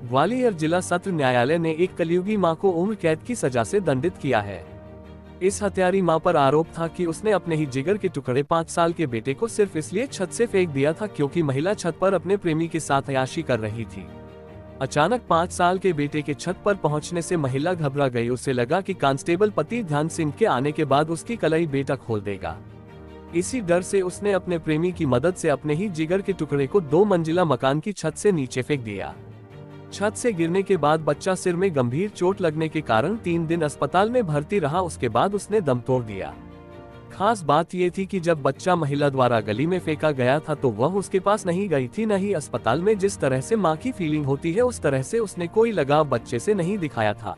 ग्वालियर जिला सत्र न्यायालय ने एक कलयुगी मां को उम्र कैद की सजा से दंडित किया है। इस हत्यारी मां पर आरोप था कि उसने अपने ही जिगर के टुकड़े 5 साल के बेटे को सिर्फ इसलिए छत से फेंक दिया था क्योंकि महिला छत पर अपने प्रेमी के साथ अय्याशी कर रही थी। अचानक 5 साल के बेटे के छत पर पहुंचने से महिला घबरा गई। उसे लगा कि कांस्टेबल पति ध्यान सिंह के आने के बाद उसकी कलाई बेटा खोल देगा। इसी डर से उसने अपने प्रेमी की मदद से अपने ही जिगर के टुकड़े को 2 मंजिला मकान की छत से नीचे फेंक दिया। छत से गिरने के बाद बच्चा सिर में गंभीर चोट लगने के कारण 3 दिन अस्पताल में भर्ती रहा। उसके बाद उसने दम तोड़ दिया। खास बात ये थी कि जब बच्चा महिला द्वारा गली में फेंका गया था तो वह उसके पास नहीं गई थी, न ही अस्पताल में। जिस तरह से मां की फीलिंग होती है उस तरह से उसने कोई लगाव बच्चे से नहीं दिखाया था।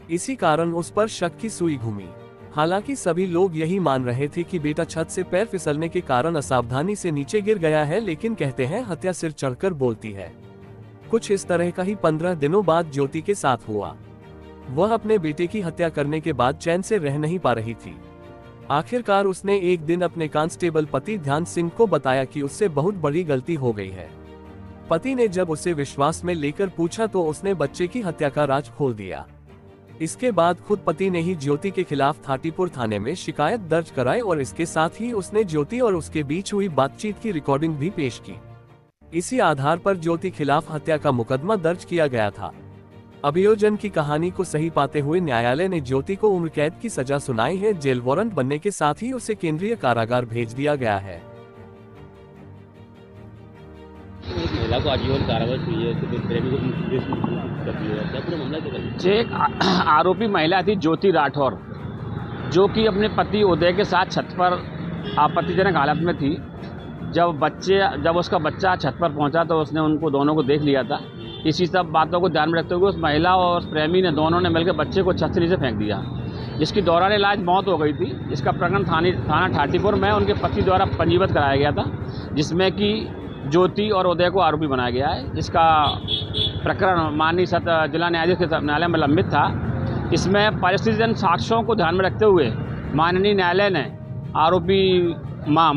इसी कारण उस पर शक की सुई घूमी। हालांकि सभी लोग यही मान रहे थे कि बेटा छत से पैर फिसलने के कारण असावधानी से नीचे गिर गया है, लेकिन कहते हैं हत्या सिर चढ़कर बोलती है। कुछ इस तरह का ही 15 दिनों बाद ज्योति के साथ हुआ। वह अपने बेटे की हत्या करने के बाद चैन से रह नहीं पा रही थी। आखिरकार उसने एक दिन अपने कांस्टेबल पति ध्यान सिंह को बताया कि उससे बहुत बड़ी गलती हो गई है। पति ने जब उसे विश्वास में लेकर पूछा तो उसने बच्चे की हत्या का राज खोल दिया। इसके बाद खुद पति ने ही ज्योति के खिलाफ थाटीपुर थाने में शिकायत दर्ज कराई और इसके साथ ही उसने ज्योति और उसके बीच हुई बातचीत की रिकॉर्डिंग भी पेश की। इसी आधार पर ज्योति खिलाफ हत्या का मुकदमा दर्ज किया गया था। अभियोजन की कहानी को सही पाते हुए न्यायालय ने ज्योति को उम्र कैद की सजा सुनाई है। जेल वारंट बनने के साथ ही उसे केंद्रीय कारागार भेज दिया गया है। एक महिला को आजीवन कारावास हुई है, तो प्रेमी को एक आरोपी महिला थी ज्योति राठौर, जो कि अपने पति उदय के साथ छत पर आपत्तिजनक हालत में थी। जब उसका बच्चा छत पर पहुंचा तो उसने उनको दोनों को देख लिया था। इसी सब बातों को ध्यान में रखते हुए उस महिला और प्रेमी ने दोनों ने मिलकर बच्चे को छत से नीचे फेंक दिया, जिसकी दौरान इलाज मौत हो गई थी। इसका प्रकरण थाना ठाटीपुर में उनके पति द्वारा पंजीबद्ध कराया गया था, जिसमें कि ज्योति और उदय को आरोपी बनाया गया है। इसका प्रकरण माननीय जिला न्यायाधीश के न्यायालय में लंबित था। इसमें परिस्थितिजन्य साक्ष्यों को ध्यान में रखते हुए माननीय न्यायालय ने आरोपी मां